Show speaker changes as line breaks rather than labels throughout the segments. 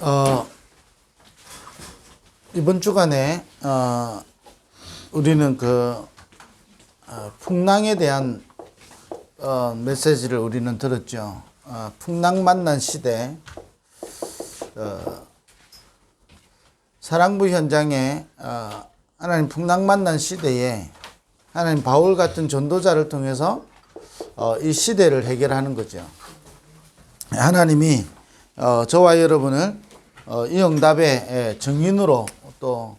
어, 이번 주간에 우리는 풍랑에 대한 메시지를 우리는 들었죠. 풍랑 만난 시대. 사랑부 현장에 하나님 풍랑 만난 시대에 하나님 바울 같은 전도자를 통해서 이 시대를 해결하는 거죠. 하나님이 저와 여러분을 이 응답의 증인으로 또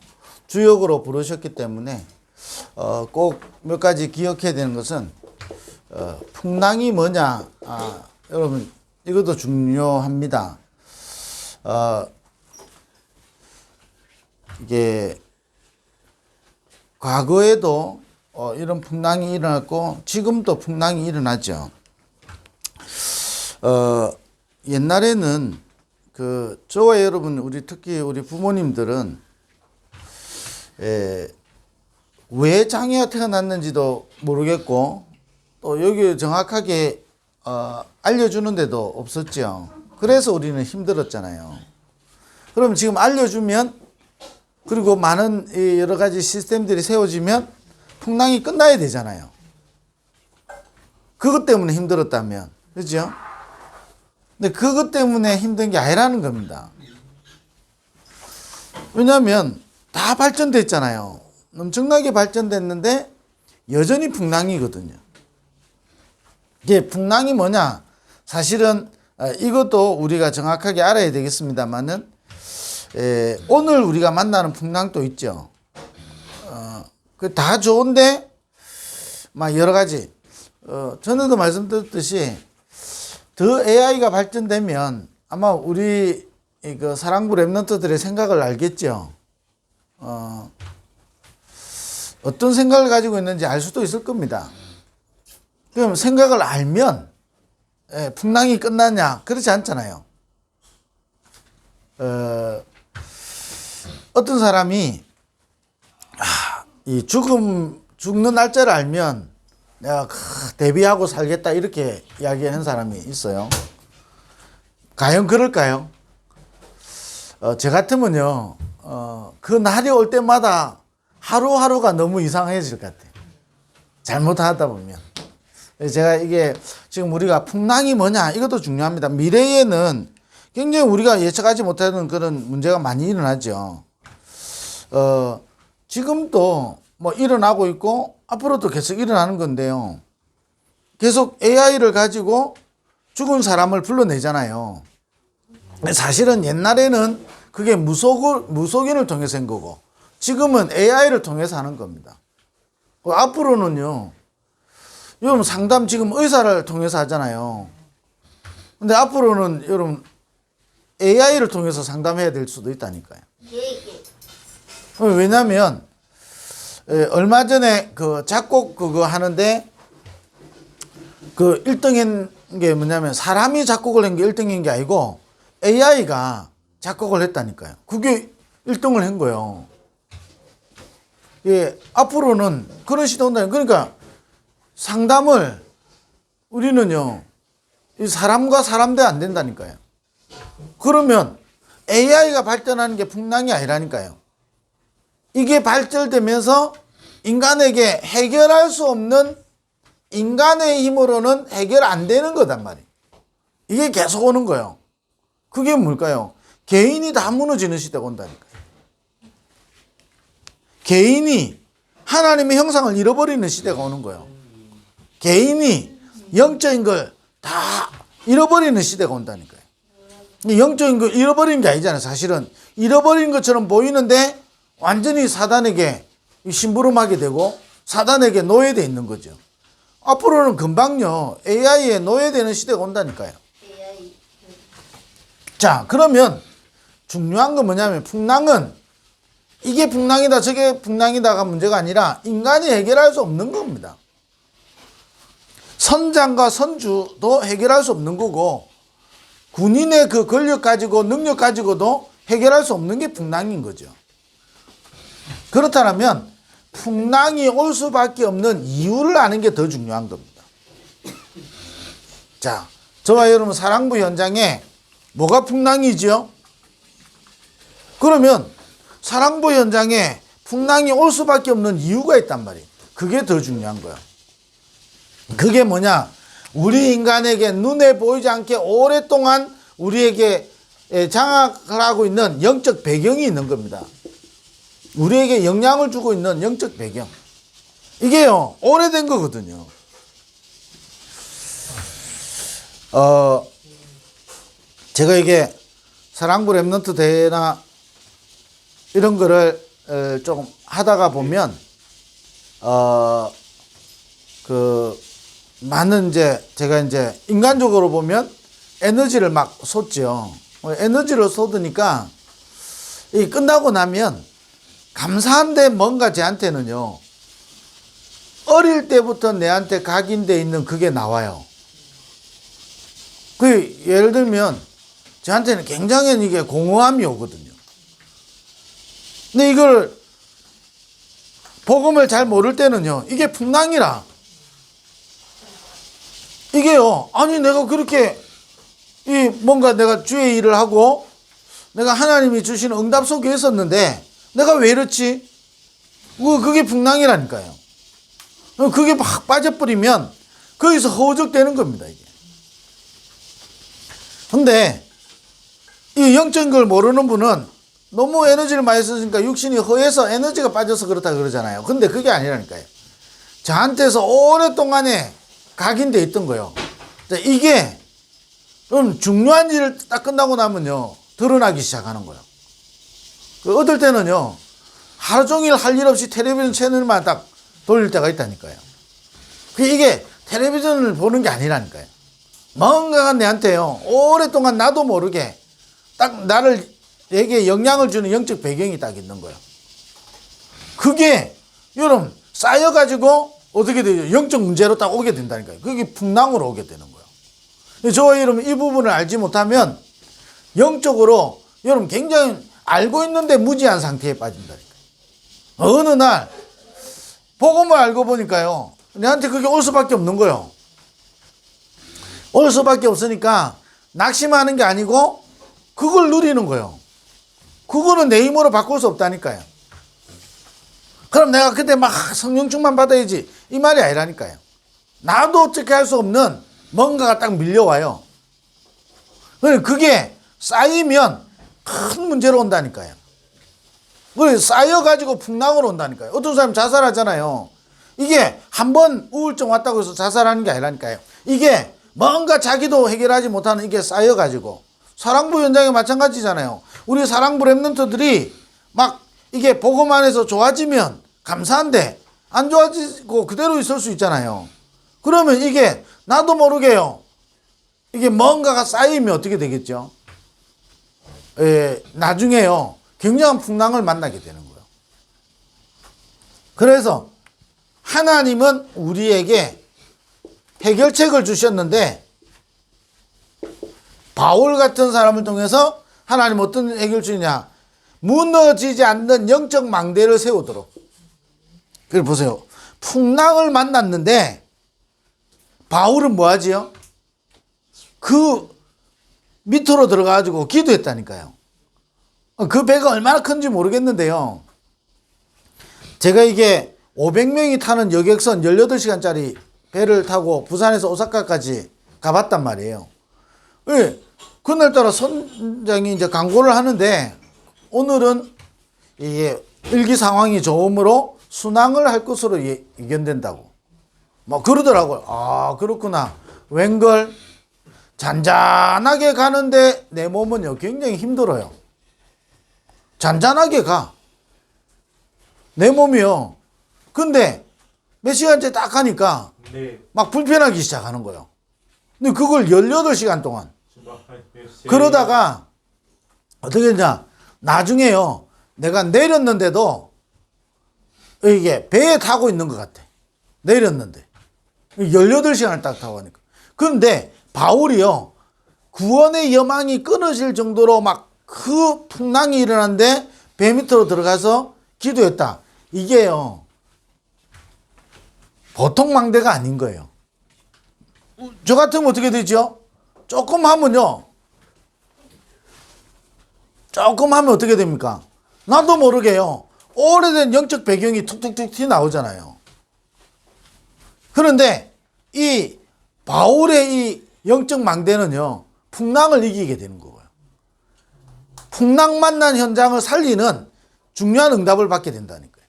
주역으로 부르셨기 때문에 꼭 몇 가지 기억해야 되는 것은 풍랑이 뭐냐. 여러분 이것도 중요합니다. 이게 과거에도 이런 풍랑이 일어났고 지금도 풍랑이 일어나죠. 옛날에는 저와 여러분, 특히 우리 부모님들은 왜 장애가 태어났는지도 모르겠고 또 여기 정확하게 알려주는데도 없었죠. 그래서 우리는 힘들었잖아요. 그럼 지금 알려주면, 그리고 많은 여러 가지 시스템들이 세워지면 풍랑이 끝나야 되잖아요. 그것 때문에 힘들었다면, 그렇죠? 근데 그것 때문에 힘든 게 아니라는 겁니다. 왜냐하면 다 발전됐잖아요. 엄청나게 발전됐는데 여전히 풍랑이거든요. 이게 풍랑이 뭐냐? 사실은 이것도 우리가 정확하게 알아야 되겠습니다만은 오늘 우리가 만나는 풍랑도 있죠. 그 다 좋은데 막 여러 가지 전에도 말씀드렸듯이 더 AI가 발전되면 아마 우리 사랑부 랩런트들의 생각을 알겠죠. 어떤 생각을 가지고 있는지 알 수도 있을 겁니다. 그럼 생각을 알면 풍랑이 끝나냐? 그렇지 않잖아요. 어떤 사람이 이 죽는 날짜를 알면 내가 대비하고 살겠다 이렇게 이야기하는 사람이 있어요. 과연 그럴까요? 저 같으면요, 그 날이 올 때마다 하루하루가 너무 이상해질 것 같아요. 잘못하다 보면. 제가 이게 지금 우리가 풍랑이 뭐냐, 이것도 중요합니다. 미래에는 굉장히 우리가 예측하지 못하는 그런 문제가 많이 일어나죠. 지금도 뭐 일어나고 있고 앞으로도 계속 일어나는 건데요. 계속 AI를 가지고 죽은 사람을 불러내잖아요. 사실은 옛날에는 그게 무속인을 통해서 한 거고 지금은 AI를 통해서 하는 겁니다. 앞으로는요, 여러분 상담 지금 의사를 통해서 하잖아요. 근데 앞으로는 여러분 AI를 통해서 상담해야 될 수도 있다니까요. 왜냐면 얼마 전에 작곡 그거 하는데 1등인 게 뭐냐면 사람이 작곡을 한 게 1등인 게 아니고 AI가 작곡을 했다니까요. 그게 1등을 한 거예요. 예, 앞으로는 그런 시도 온다. 그러니까 상담을 우리는요, 사람과 사람 대 안 된다니까요. 그러면 AI가 발전하는 게 풍랑이 아니라니까요. 이게 발전되면서 인간에게 해결할 수 없는, 인간의 힘으로는 해결 안 되는 거단 말이에요. 이게 계속 오는 거예요. 그게 뭘까요? 개인이 다 무너지는 시대가 온다니까요. 개인이 하나님의 형상을 잃어버리는 시대가 오는 거예요. 개인이 영적인 걸 다 잃어버리는 시대가 온다니까요. 영적인 걸 잃어버리는 게 아니잖아요. 사실은 잃어버린 것처럼 보이는데 완전히 사단에게 심부름하게 되고 사단에게 노예되어 있는 거죠. 앞으로는 금방요, AI에 노예되는 시대가 온다니까요. 자, 그러면 중요한 건 뭐냐면 풍랑은 이게 풍랑이다 저게 풍랑이다가 문제가 아니라 인간이 해결할 수 없는 겁니다. 선장과 선주도 해결할 수 없는 거고 군인의 그 권력 가지고 능력 가지고도 해결할 수 없는 게 풍랑인 거죠. 그렇다면 풍랑이 올 수밖에 없는 이유를 아는 게 더 중요한 겁니다. 자, 저와 여러분 사랑부 현장에 뭐가 풍랑이죠? 그러면 사랑부 현장에 풍랑이 올 수밖에 없는 이유가 있단 말이에요. 그게 더 중요한 거야. 그게 뭐냐? 우리 인간에게 눈에 보이지 않게 오랫동안 우리에게 장악을 하고 있는 영적 배경이 있는 겁니다. 우리에게 영향을 주고 있는 영적 배경. 이게요, 오래된 거거든요. 제가 이게 사랑부 랩넌트 대회나 이런 거를 조금 하다가 보면, 많은 제가 인간적으로 보면 에너지를 막 쏟죠. 에너지를 쏟으니까, 이 끝나고 나면 감사한데 뭔가 저한테는요, 어릴 때부터 내한테 각인되어 있는 그게 나와요. 예를 들면, 저한테는 굉장히 이게 공허함이 오거든요. 근데 이걸, 복음을 잘 모를 때는요, 이게 풍랑이라. 이게요, 아니, 내가 그렇게, 뭔가 내가 주의 일을 하고, 내가 하나님이 주신 응답 속에 있었는데, 내가 왜 이렇지? 그게 풍랑이라니까요. 그게 막 빠져버리면, 거기서 허우적대는 겁니다, 이게. 근데, 이 영적인 걸 모르는 분은 너무 에너지를 많이 쓰니까 육신이 허해서 에너지가 빠져서 그렇다 그러잖아요. 근데 그게 아니라니까요. 저한테서 오랫동안에 각인돼 있던 거예요. 이게 그럼 중요한 일을 딱 끝나고 나면요, 드러나기 시작하는 거예요. 어떨 때는요, 하루 종일 할 일 없이 텔레비전 채널만 딱 돌릴 때가 있다니까요. 이게 텔레비전을 보는 게 아니라니까요. 뭔가가 내한테요, 오랫동안 나도 모르게 딱 내게 영향을 주는 영적 배경이 딱 있는 거예요. 그게 여러분 쌓여가지고 어떻게 되죠? 영적 문제로 딱 오게 된다니까요. 그게 풍랑으로 오게 되는 거예요. 저와 여러분 이 부분을 알지 못하면 영적으로 여러분 굉장히 알고 있는데 무지한 상태에 빠진다니까요. 어느 날 복음을 알고 보니까요, 내한테 그게 올 수밖에 없는 거예요. 올 수밖에 없으니까 낙심하는 게 아니고 그걸 누리는 거예요. 그거는 내 힘으로 바꿀 수 없다니까요. 그럼 내가 그때 막 성령 충만 받아야지, 이 말이 아니라니까요. 나도 어떻게 할 수 없는 뭔가가 딱 밀려와요. 그게 쌓이면 큰 문제로 온다니까요. 쌓여가지고 풍랑으로 온다니까요. 어떤 사람 자살하잖아요. 이게 한번 우울증 왔다고 해서 자살하는 게 아니라니까요. 이게 뭔가 자기도 해결하지 못하는 이게 쌓여가지고, 사랑부 현장에 마찬가지잖아요. 우리 사랑부 랩런트들이 막 이게 복음 안에서 좋아지면 감사한데 안 좋아지고 그대로 있을 수 있잖아요. 그러면 이게 나도 모르게요, 이게 뭔가가 쌓이면 어떻게 되겠죠? 나중에요, 굉장한 풍랑을 만나게 되는 거예요. 그래서 하나님은 우리에게 해결책을 주셨는데, 바울 같은 사람을 통해서 하나님 어떤 해결 주냐? 무너지지 않는 영적 망대를 세우도록. 그걸 보세요. 풍랑을 만났는데 바울은 뭐 하지요? 그 밑으로 들어가가지고 기도했다니까요. 그 배가 얼마나 큰지 모르겠는데요, 제가 이게 500명이 타는 여객선 18시간짜리 배를 타고 부산에서 오사카까지 가봤단 말이에요. 그날따라 선장이 이제 광고를 하는데, 오늘은 이게 일기 상황이 좋으므로 순항을 할 것으로 예견된다고 뭐 그러더라고요. 아, 그렇구나. 웬걸 잔잔하게 가는데 내 몸은요 굉장히 힘들어요. 잔잔하게 가, 내 몸이요. 근데 몇 시간째 딱 가니까 막 불편하기 시작하는 거예요. 근데 그걸 18시간 동안 그러다가 어떻게 했냐, 나중에요 내가 내렸는데도 이게 배에 타고 있는 것 같아. 내렸는데 18시간을 딱 타고 가니까. 그런데 바울이요, 구원의 여망이 끊어질 정도로 막 그 풍랑이 일어났는데 배 밑으로 들어가서 기도했다. 이게요 보통 망대가 아닌 거예요. 저 같으면 어떻게 되죠? 조금 하면요 조금 하면 어떻게 됩니까? 나도 모르게요. 오래된 영적 배경이 툭툭툭 튀어나오잖아요. 그런데 이 바울의 이 영적 망대는요, 풍랑을 이기게 되는 거예요. 풍랑 만난 현장을 살리는 중요한 응답을 받게 된다니까요.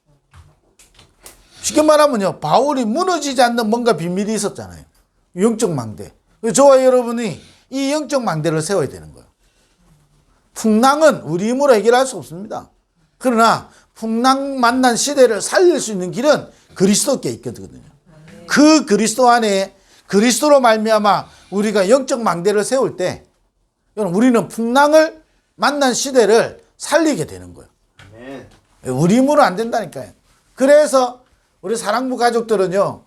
쉽게 말하면요, 바울이 무너지지 않는 뭔가 비밀이 있었잖아요. 영적 망대. 저와 여러분이 이 영적 망대를 세워야 되는 거예요. 풍랑은 우리 힘으로 해결할 수 없습니다. 그러나 풍랑 만난 시대를 살릴 수 있는 길은 그리스도께 있거든요. 그 그리스도 안에 그리스도로 말미암아 우리가 영적 망대를 세울 때 우리는 풍랑을 만난 시대를 살리게 되는 거예요. 우리 힘으로 안 된다니까요. 그래서 우리 사랑부 가족들은요,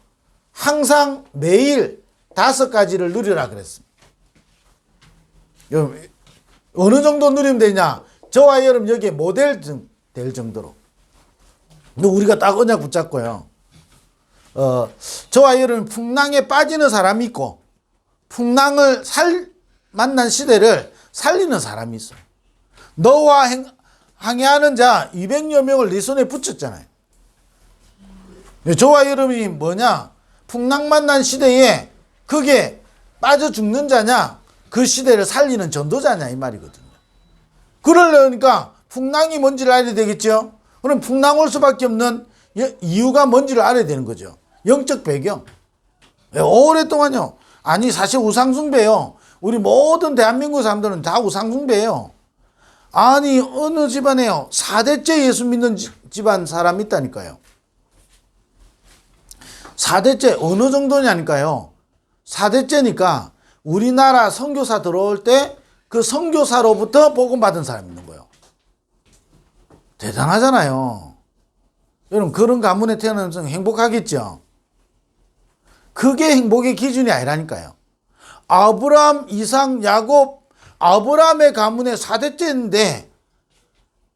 항상 매일 5가지를 누리라 그랬습니다. 어느 정도 누리면 되냐? 저와 여러분 여기에 모델 될 정도로. 근데 우리가 딱 언약 붙잡고요. 저와 여러분 풍랑에 빠지는 사람이 있고, 풍랑을 만난 시대를 살리는 사람이 있어요. 너와 항해하는 자 200여 명을 네 손에 붙였잖아요. 저와 여러분이 뭐냐? 풍랑 만난 시대에 그게 빠져 죽는 자냐? 그 시대를 살리는 전도자냐? 이 말이거든요. 그러려니까 풍랑이 뭔지를 알아야 되겠죠? 그럼 풍랑 올 수밖에 없는 이유가 뭔지를 알아야 되는 거죠. 영적 배경. 오랫동안요. 아니, 사실 우상숭배요. 우리 모든 대한민국 사람들은 다 우상숭배예요. 아니, 어느 집안에요? 4대째 예수 믿는 집안 사람이 있다니까요. 4대째 어느 정도냐니까요. 4대째니까 우리나라 선교사 들어올 때 그 선교사로부터 복음 받은 사람이 있는 거예요. 대단하잖아요. 여러분, 그런 가문에 태어나면 행복하겠죠? 그게 행복의 기준이 아니라니까요. 아브라함, 이삭, 야곱, 아브라함의 가문의 4대째인데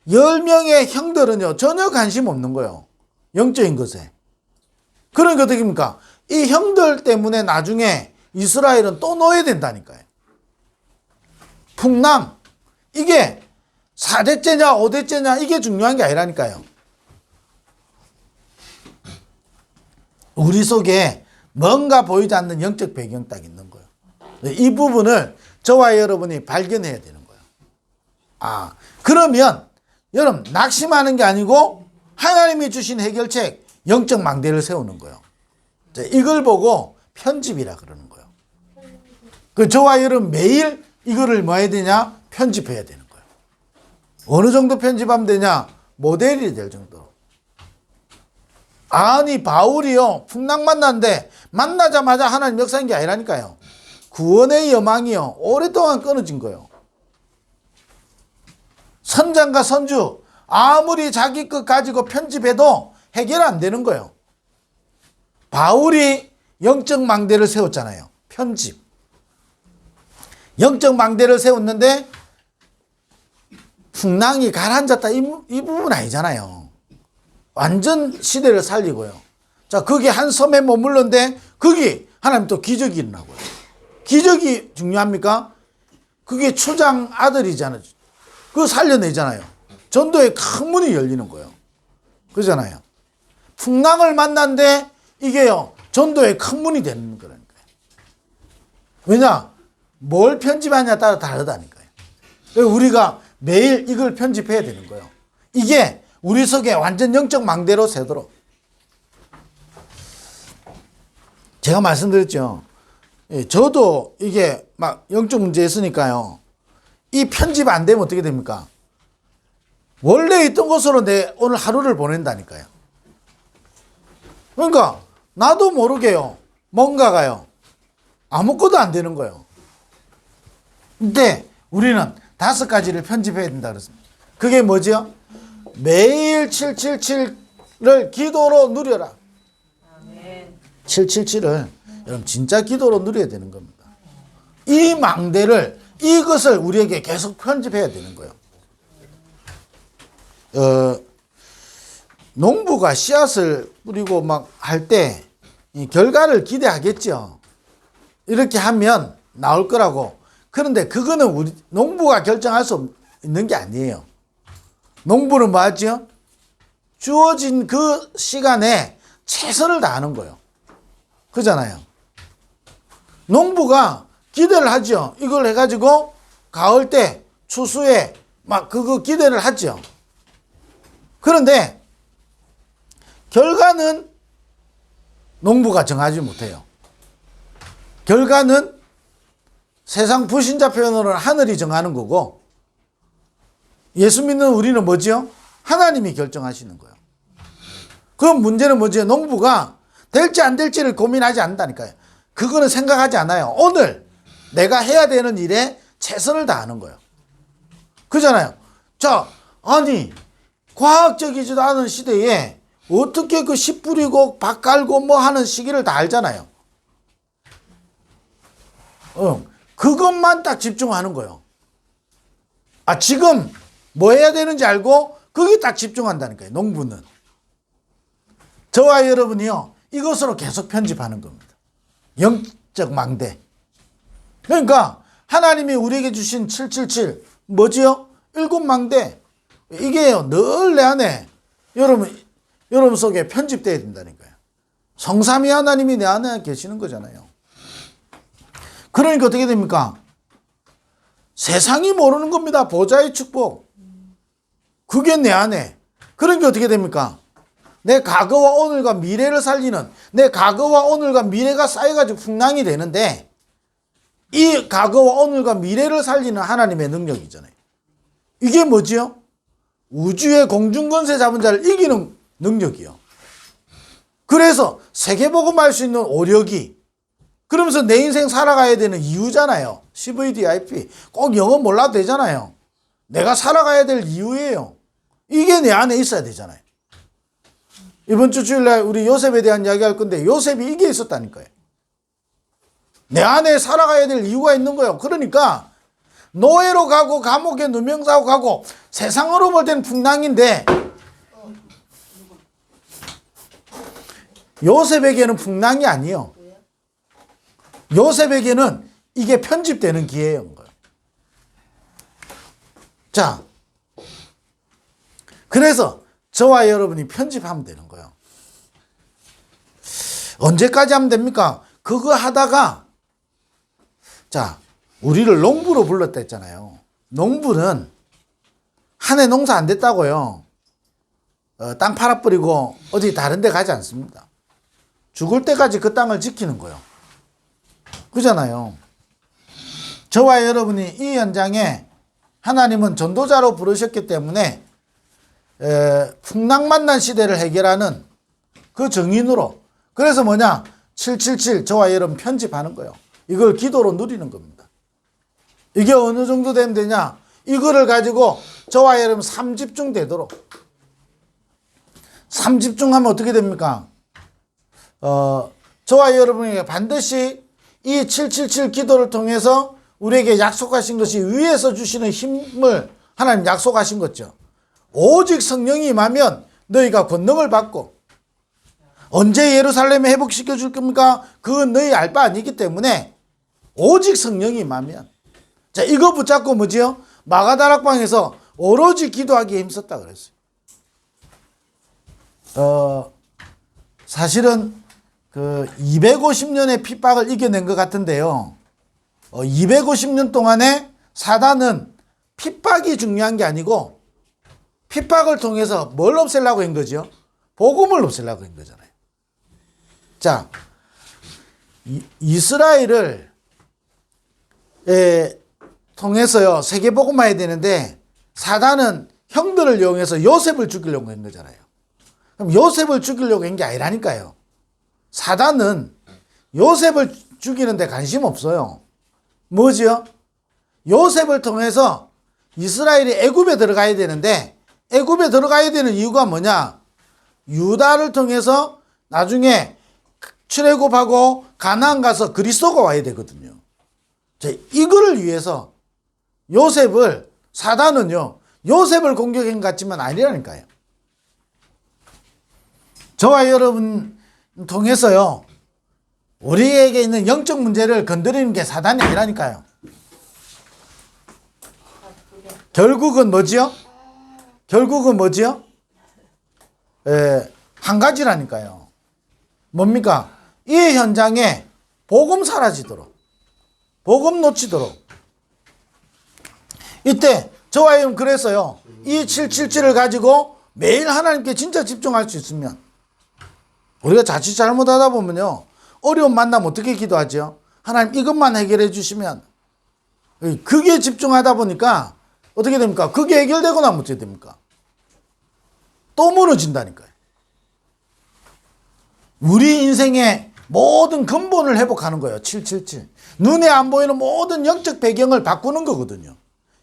10명의 형들은요, 전혀 관심 없는 거예요. 영적인 것에. 그러니까 어떻게 됩니까? 이 형들 때문에 나중에 이스라엘은 또 놓여야 된다니까요. 풍랑. 이게 4대째냐 5대째냐 이게 중요한 게 아니라니까요. 우리 속에 뭔가 보이지 않는 영적 배경 딱 있는 거예요. 이 부분을 저와 여러분이 발견해야 되는 거예요. 그러면 여러분 낙심하는 게 아니고 하나님이 주신 해결책 영적 망대를 세우는 거예요. 이걸 보고 편집이라 그러는 거예요. 저와 여러분 매일 이거를 뭐 해야 되냐? 편집해야 되는 거예요. 어느 정도 편집하면 되냐? 모델이 될 정도로. 아니, 바울이요, 풍랑 만났는데 만나자마자 하나님 역사인 게 아니라니까요. 구원의 여망이요, 오랫동안 끊어진 거예요. 선장과 선주 아무리 자기 것 가지고 편집해도 해결 안 되는 거예요. 바울이 영적 망대를 세웠잖아요. 편집. 영적 망대를 세웠는데 풍랑이 가라앉았다 이 부분 아니잖아요. 완전 시대를 살리고요. 자, 거기 한 섬에 머물렀는데 거기 하나님 또 기적이 일어나고요. 기적이 중요합니까? 그게 초장 아들이잖아요. 그거 살려내잖아요. 전도에 큰 문이 열리는 거예요. 그러잖아요. 풍랑을 만났는데 이게요, 전도에 큰 문이 되는 거라니까요. 왜냐? 뭘 편집하냐에 따라 다르다니까요. 우리가 매일 이걸 편집해야 되는 거예요. 이게 우리 속에 완전 영적 망대로 새도록. 제가 말씀드렸죠. 저도 이게 막 영적 문제 있으니까요. 이 편집 안 되면 어떻게 됩니까? 원래 있던 곳으로 내 오늘 하루를 보낸다니까요. 그러니까 나도 모르게요. 뭔가가요. 아무것도 안 되는 거예요. 근데 우리는 5가지를 편집해야 된다 그랬습니다. 그게 뭐죠? 매일 777을 기도로 누려라. 777을 여러분 진짜 기도로 누려야 되는 겁니다. 이 망대를, 이것을 우리에게 계속 편집해야 되는 거예요. 농부가 씨앗을 뿌리고 막 할 때 결과를 기대하겠죠. 이렇게 하면 나올 거라고. 그런데 그거는 우리 농부가 결정할 수 있는 게 아니에요. 농부는 뭐 하죠? 주어진 그 시간에 최선을 다하는 거예요. 그잖아요. 농부가 기대를 하죠. 이걸 해가지고 가을 때 추수에 막 그거 기대를 하죠. 그런데 결과는 농부가 정하지 못해요. 결과는 세상 불신자 표현으로는 하늘이 정하는 거고, 예수 믿는 우리는 뭐지요? 하나님이 결정하시는 거예요. 그럼 문제는 뭐지요? 농부가 될지 안 될지를 고민하지 않는다니까요. 그거는 생각하지 않아요. 오늘 내가 해야 되는 일에 최선을 다하는 거예요. 그잖아요. 자, 아니 과학적이지도 않은 시대에 어떻게 그 씨 뿌리고 밭 갈고 뭐 하는 시기를 다 알잖아요. 그것만 딱 집중하는 거예요. 아, 지금 뭐 해야 되는지 알고 거기 딱 집중한다니까요. 농부는. 저와 여러분이요, 이것으로 계속 편집하는 겁니다. 영적 망대. 그러니까 하나님이 우리에게 주신 777 뭐지요? 7망대. 이게요, 늘 내 안에 여러분 속에 편집되어야 된다니까요. 성삼위 하나님이 내 안에 계시는 거잖아요. 그러니까 어떻게 됩니까? 세상이 모르는 겁니다. 보좌의 축복. 그게 내 안에. 그러니까 어떻게 됩니까? 내 과거와 오늘과 미래를 살리는, 내 과거와 오늘과 미래가 쌓여가지고 풍랑이 되는데, 이 과거와 오늘과 미래를 살리는 하나님의 능력이잖아요. 이게 뭐지요? 우주의 공중권세 잡은 자를 이기는 능력이요. 그래서 세계복음할 수 있는 오력이, 그러면서 내 인생 살아가야 되는 이유잖아요. CVDIP. 꼭 영어 몰라도 되잖아요. 내가 살아가야 될 이유예요. 이게 내 안에 있어야 되잖아요. 이번 주 주일날 우리 요셉에 대한 이야기 할 건데, 요셉이 이게 있었다니까요. 내 안에 살아가야 될 이유가 있는 거예요. 그러니까 노예로 가고 감옥에 누명 싸고 가고 세상으로 볼 때는 풍랑인데, 요셉에게는 풍랑이 아니에요. 요셉에게는 이게 편집되는 기회인 거예요. 자, 그래서 저와 여러분이 편집하면 되는 거예요. 언제까지 하면 됩니까? 그거 하다가, 자, 우리를 농부로 불렀다 했잖아요. 농부는 한 해 농사 안 됐다고요, 땅 팔아버리고 어디 다른 데 가지 않습니다. 죽을 때까지 그 땅을 지키는 거예요. 그잖아요. 저와 여러분이 이 현장에 하나님은 전도자로 부르셨기 때문에 풍랑 만난 시대를 해결하는 그 정인으로, 그래서 뭐냐, 777 저와 여러분 편집하는 거예요. 이걸 기도로 누리는 겁니다. 이게 어느 정도 되면 되냐, 이거를 가지고 저와 여러분 3집중 되도록, 3집중하면 어떻게 됩니까? 저와 여러분에게 반드시 이 777 기도를 통해서 우리에게 약속하신 것이, 위에서 주시는 힘을 하나님 약속하신 거죠. 오직 성령이 임하면 너희가 권능을 받고, 언제 예루살렘에 회복시켜 줄 겁니까? 그건 너희 알 바 아니기 때문에 오직 성령이 임하면. 자, 이거 붙잡고 뭐지요? 마가다락방에서 오로지 기도하기에 힘썼다 그랬어요. 사실은 그 250년의 핍박을 이겨낸 것 같은데요. 250년 동안에 사단은 핍박이 중요한 게 아니고, 핍박을 통해서 뭘 없애려고 한 거죠? 복음을 없애려고 한 거잖아요. 자, 이스라엘을 통해서요, 세계복음화해야 되는데, 사단은 형들을 이용해서 요셉을 죽이려고 한 거잖아요. 그럼 요셉을 죽이려고 한 게 아니라니까요. 사단은 요셉을 죽이는데 관심 없어요. 뭐지요? 요셉을 통해서 이스라엘이 애굽에 들어가야 되는데, 애굽에 들어가야 되는 이유가 뭐냐? 유다를 통해서 나중에 출애굽하고 가나안 가서 그리스도가 와야 되거든요. 자, 이거를 위해서 요셉을, 사단은요, 요셉을 공격한 것 같지만 아니라니까요. 저와 여러분 통해서요, 우리에게 있는 영적 문제를 건드리는 게 사단이 아니라니까요. 결국은 뭐지요? 결국은 뭐지요? 한 가지라니까요. 뭡니까? 이 현장에 복음 사라지도록, 복음 놓치도록. 이때 저와 여러분 그랬어요. 이 777을 가지고 매일 하나님께 진짜 집중할 수 있으면, 우리가 자칫 잘못하다 보면요, 어려운 만남 어떻게 기도하죠? 하나님 이것만 해결해 주시면. 그게 집중하다 보니까 어떻게 됩니까? 그게 해결되고 나면 어떻게 됩니까? 또 무너진다니까요. 우리 인생의 모든 근본을 회복하는 거예요. 777. 눈에 안 보이는 모든 영적 배경을 바꾸는 거거든요.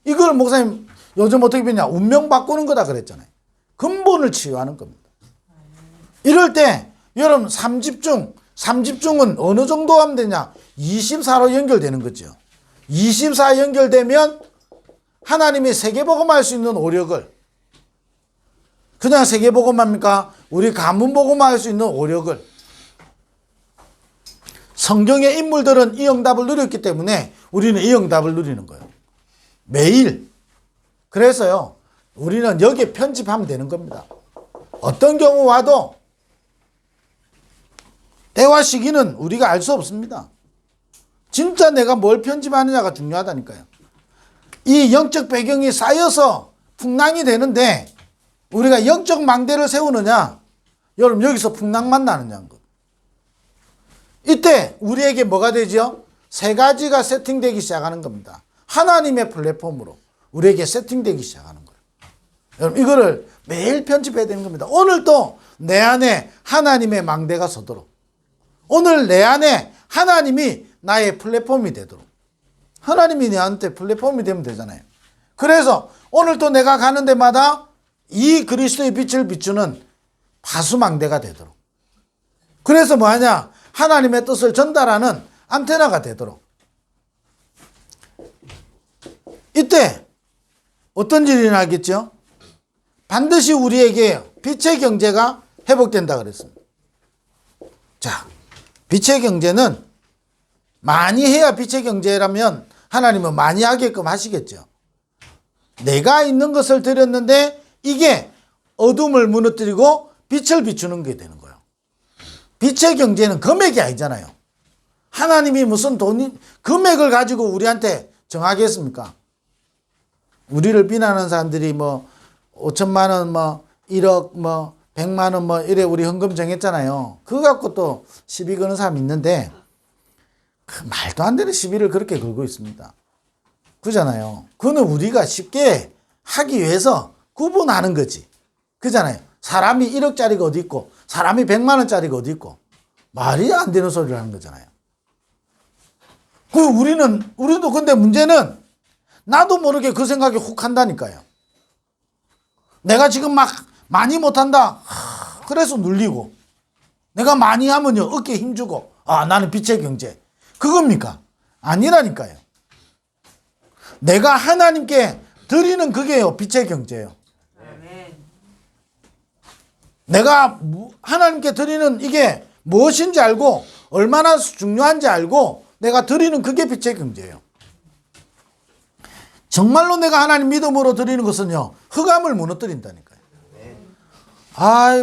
이걸 목사님 요즘 어떻게 배우냐? 운명 바꾸는 거다 그랬잖아요. 근본을 치유하는 겁니다. 이럴 때 여러분 3집중은 어느 정도 하면 되냐? 24로 연결되는 거죠. 24 연결되면 하나님이 세계복음할 수 있는 오력을, 그냥 세계복음합니까? 우리 가문복음할 수 있는 오력을, 성경의 인물들은 이 응답을 누렸기 때문에 우리는 이 응답을 누리는 거예요. 매일. 그래서요, 우리는 여기에 편집하면 되는 겁니다. 어떤 경우 와도 대화 시기는 우리가 알 수 없습니다. 진짜 내가 뭘 편집하느냐가 중요하다니까요. 이 영적 배경이 쌓여서 풍랑이 되는데 우리가 영적 망대를 세우느냐, 여러분 여기서 풍랑만 나느냐는 것. 이때 우리에게 뭐가 되죠? 세 가지가 세팅되기 시작하는 겁니다. 하나님의 플랫폼으로 우리에게 세팅되기 시작하는 거예요. 여러분 이거를 매일 편집해야 되는 겁니다. 오늘도 내 안에 하나님의 망대가 서도록, 오늘 내 안에 하나님이 나의 플랫폼이 되도록, 하나님이 내한테 플랫폼이 되면 되잖아요. 그래서 오늘도 내가 가는 데마다 이 그리스도의 빛을 비추는 파수망대가 되도록, 그래서 뭐하냐? 하나님의 뜻을 전달하는 안테나가 되도록. 이때 어떤 일이 나겠죠? 반드시 우리에게 빛의 경제가 회복된다 그랬습니다. 자, 빛의 경제는 많이 해야 빛의 경제라면 하나님은 많이 하게끔 하시겠죠. 내가 있는 것을 드렸는데 이게 어둠을 무너뜨리고 빛을 비추는 게 되는 거예요. 빛의 경제는 금액이 아니잖아요. 하나님이 무슨 금액을 가지고 우리한테 정하겠습니까? 우리를 비난하는 사람들이 뭐 5천만 원, 뭐 1억, 뭐 100만 원, 뭐 이래 우리 헌금 정했잖아요. 그거 갖고 또 시비 거는 사람이 있는데 그 말도 안 되는 시비를 그렇게 걸고 있습니다. 그잖아요. 그거는 우리가 쉽게 하기 위해서 구분하는 거지. 그잖아요. 사람이 1억짜리가 어디 있고 사람이 100만 원짜리가 어디 있고 말이 안 되는 소리를 하는 거잖아요. 우리도 근데 문제는 나도 모르게 그 생각이 훅 한다니까요. 내가 지금 막 많이 못한다. 그래서 눌리고, 내가 많이 하면요 어깨에 힘주고, 나는 빛의 경제. 그겁니까? 아니라니까요. 내가 하나님께 드리는 그게요 빛의 경제예요. 내가 하나님께 드리는 이게 무엇인지 알고 얼마나 중요한지 알고 내가 드리는 그게 빛의 경제예요. 정말로 내가 하나님 믿음으로 드리는 것은요 흑암을 무너뜨린다니까요.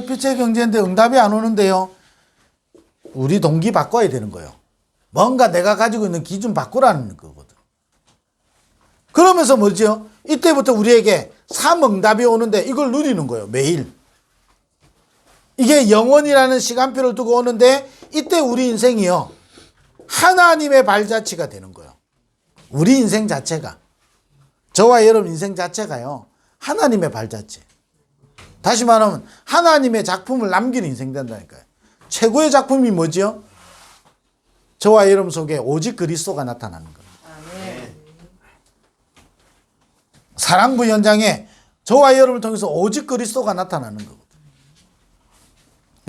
빛의 경제인데 응답이 안 오는데요. 우리 동기 바꿔야 되는 거예요. 뭔가 내가 가지고 있는 기준 바꾸라는 거거든. 그러면서 뭐죠? 이때부터 우리에게 삼응답이 오는데 이걸 누리는 거예요. 매일. 이게 영원이라는 시간표를 두고 오는데 이때 우리 인생이요 하나님의 발자취가 되는 거예요. 우리 인생 자체가, 저와 여러분 인생 자체가요 하나님의 발자취. 다시 말하면 하나님의 작품을 남기는 인생 된다니까요. 최고의 작품이 뭐죠? 저와 여러분 속에 오직 그리스도가 나타나는 거예요. 사랑부 현장에 저와 여러분을 통해서 오직 그리스도가 나타나는 거거든요.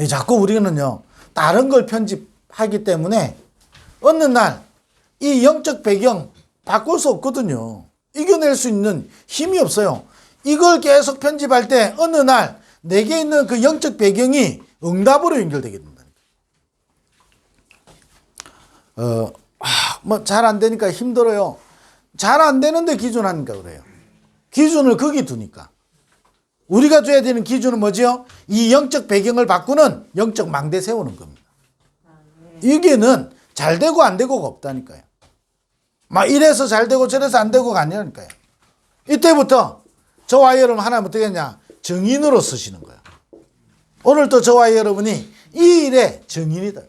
자꾸 우리는요 다른 걸 편집하기 때문에 어느 날 이 영적 배경 바꿀 수 없거든요. 이겨낼 수 있는 힘이 없어요. 이걸 계속 편집할 때 어느 날 내게 있는 그 영적 배경이 응답으로 연결되게 된다. 뭐 잘 안 되니까 힘들어요. 잘 안 되는데 기준하니까 그래요. 기준을 거기 두니까. 우리가 줘야 되는 기준은 뭐지요? 이 영적 배경을 바꾸는 영적 망대 세우는 겁니다. 이게는 잘 되고 안 되고가 없다니까요. 막 이래서 잘 되고 저래서 안 되고가 아니라니까요. 이때부터 저와 여러분 하나님 어떻게 했냐? 증인으로 쓰시는 거예요. 오늘 또 저와 여러분이 이 일의 증인이다.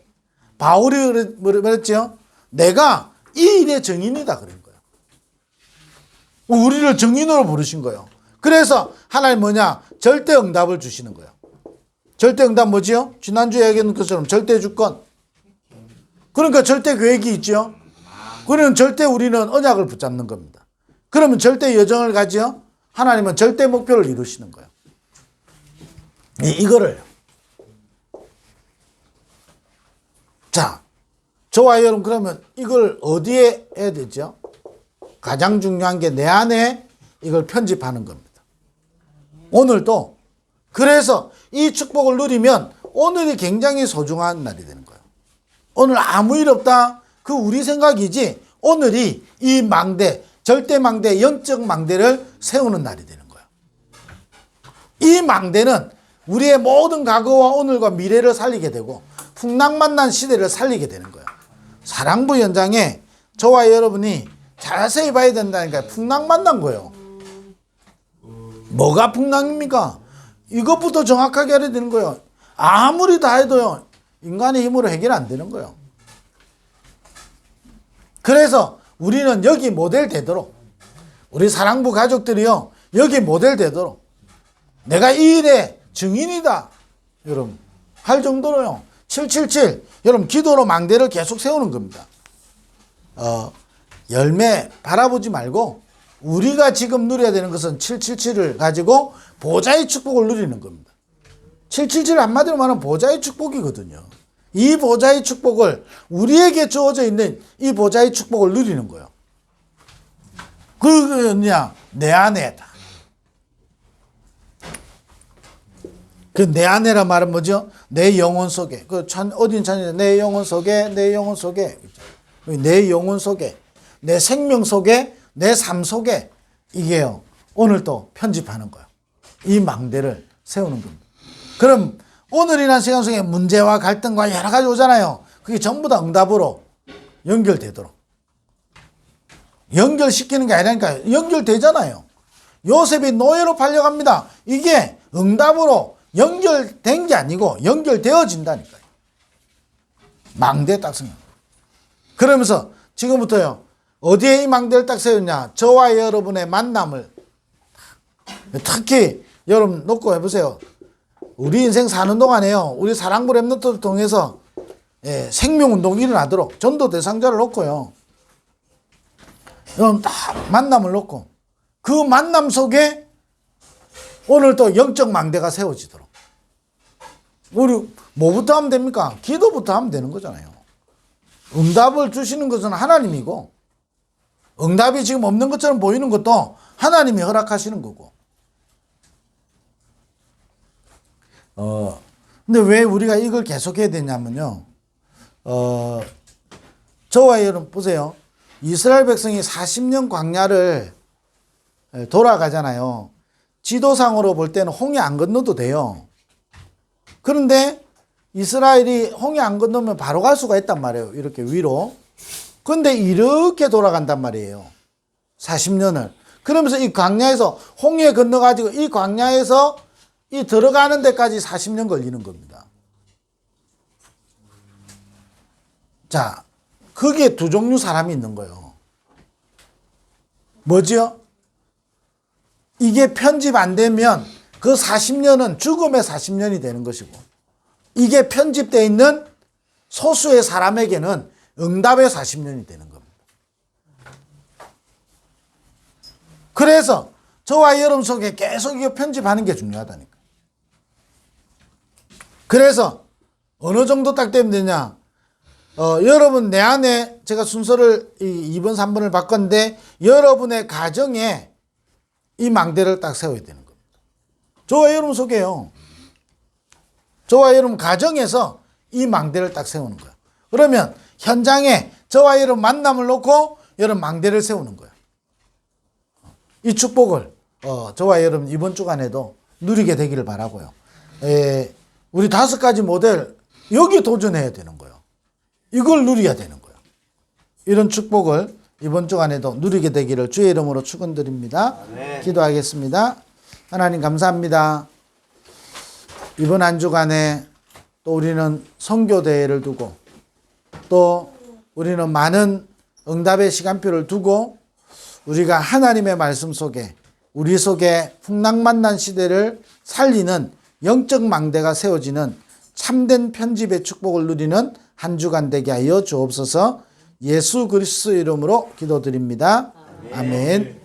바울이 뭐랬죠? 내가 이 일의 증인이다 그런 거예요. 우리를 증인으로 부르신 거예요. 그래서 하나님 뭐냐? 절대 응답을 주시는 거예요. 절대 응답 뭐지요? 지난주에 얘기했던 것처럼 절대 주권. 그러니까 절대 계획이 있죠. 그러면 절대 우리는 언약을 붙잡는 겁니다. 그러면 절대 여정을 가지요. 하나님은 절대 목표를 이루시는 거예요. 이거를. 자, 저와 여러분 그러면 이걸 어디에 해야 되죠? 가장 중요한 게 내 안에 이걸 편집하는 겁니다. 오늘도. 그래서 이 축복을 누리면 오늘이 굉장히 소중한 날이 되는 거예요. 오늘 아무 일 없다. 그 우리 생각이지 오늘이 이 망대, 절대 망대, 영적 망대를 세우는 날이 되는 거예요. 이 망대는 우리의 모든 과거와 오늘과 미래를 살리게 되고 풍랑만난 시대를 살리게 되는 거예요. 사랑부 현장에 저와 여러분이 자세히 봐야 된다니까. 풍랑만난 거예요. 뭐가 풍랑입니까? 이것부터 정확하게 알아야 되는 거예요. 아무리 다 해도요, 인간의 힘으로 해결 안 되는 거예요. 그래서 우리는 여기 모델 되도록, 우리 사랑부 가족들이요, 여기 모델 되도록, 내가 이 일의 증인이다, 여러분, 할 정도로요, 777, 여러분, 기도로 망대를 계속 세우는 겁니다. 열매 바라보지 말고, 우리가 지금 누려야 되는 것은 777을 가지고 보좌의 축복을 누리는 겁니다. 777 한마디로 말하면 보좌의 축복이거든요. 이 보좌의 축복을, 우리에게 주어져 있는 이 보좌의 축복을 누리는 거예요. 그거냐, 내 안에다. 그 내 안에란 말은 뭐죠? 내 영혼 속에. 그 어딘 찬이 내 영혼 속에, 내 영혼 속에, 내 영혼 속에, 내 생명 속에, 내 삶 속에. 이게요, 오늘 또 편집하는 거예요. 이 망대를 세우는 겁니다. 그럼 오늘이란 시간 속에 문제와 갈등과 여러 가지 오잖아요. 그게 전부 다 응답으로 연결되도록. 연결시키는 게 아니라니까요. 연결되잖아요. 요셉이 노예로 팔려갑니다. 이게 응답으로 연결된 게 아니고 연결되어진다니까요. 망대 딱 생각. 그러면서 지금부터요, 어디에 이 망대를 딱 세웠냐? 저와 여러분의 만남을 특히 여러분 놓고 해보세요. 우리 인생 사는 동안에요, 우리 사랑부 랩런트를 통해서 생명운동이 일어나도록 전도 대상자를 놓고요, 여러분 딱 만남을 놓고 그 만남 속에 오늘 또 영적 망대가 세워지도록. 우리 뭐부터 하면 됩니까? 기도부터 하면 되는 거잖아요. 응답을 주시는 것은 하나님이고, 응답이 지금 없는 것처럼 보이는 것도 하나님이 허락하시는 거고. 근데 왜 우리가 이걸 계속 해야 되냐면요, 저와 여러분 보세요. 이스라엘 백성이 40년 광야를 돌아가잖아요. 지도상으로 볼 때는 홍해 안 건너도 돼요. 그런데 이스라엘이 홍해 안 건너면 바로 갈 수가 있단 말이에요. 이렇게 위로. 근데 이렇게 돌아간단 말이에요. 40년을. 그러면서 이 광야에서 홍해 건너가지고 이 광야에서 이 들어가는 데까지 40년 걸리는 겁니다. 자, 거기에 두 종류 사람이 있는 거예요. 뭐지요? 이게 편집 안 되면 그 40년은 죽음의 40년이 되는 것이고, 이게 편집되어 있는 소수의 사람에게는 응답의 40년이 되는 겁니다. 그래서 저와 여러분 속에 계속 이거 편집하는 게 중요하다니까. 그래서 어느 정도 딱 되면 되냐, 여러분 내 안에 제가 순서를 2번 3번을 바꿨는데 여러분의 가정에 이 망대를 딱 세워야 되는 겁니다. 저와 여러분 속에요, 저와 여러분 가정에서 이 망대를 딱 세우는 거예요. 그러면 현장에 저와 여러분 만남을 놓고 여러분 망대를 세우는 거예요. 이 축복을 저와 여러분 이번 주간에도 누리게 되기를 바라고요. 우리 5가지 모델 여기 도전해야 되는 거예요. 이걸 누려야 되는 거예요. 이런 축복을 이번 주간에도 누리게 되기를 주의 이름으로 축원드립니다. 기도하겠습니다. 하나님 감사합니다. 이번 한 주간에 또 우리는 선교대회를 두고 또 우리는 많은 응답의 시간표를 두고 우리가 하나님의 말씀 속에 우리 속에 풍랑만난 시대를 살리는 영적 망대가 세워지는 참된 편집의 축복을 누리는 한 주간 되게 하여 주옵소서. 예수 그리스도 이름으로 기도드립니다. 아멘.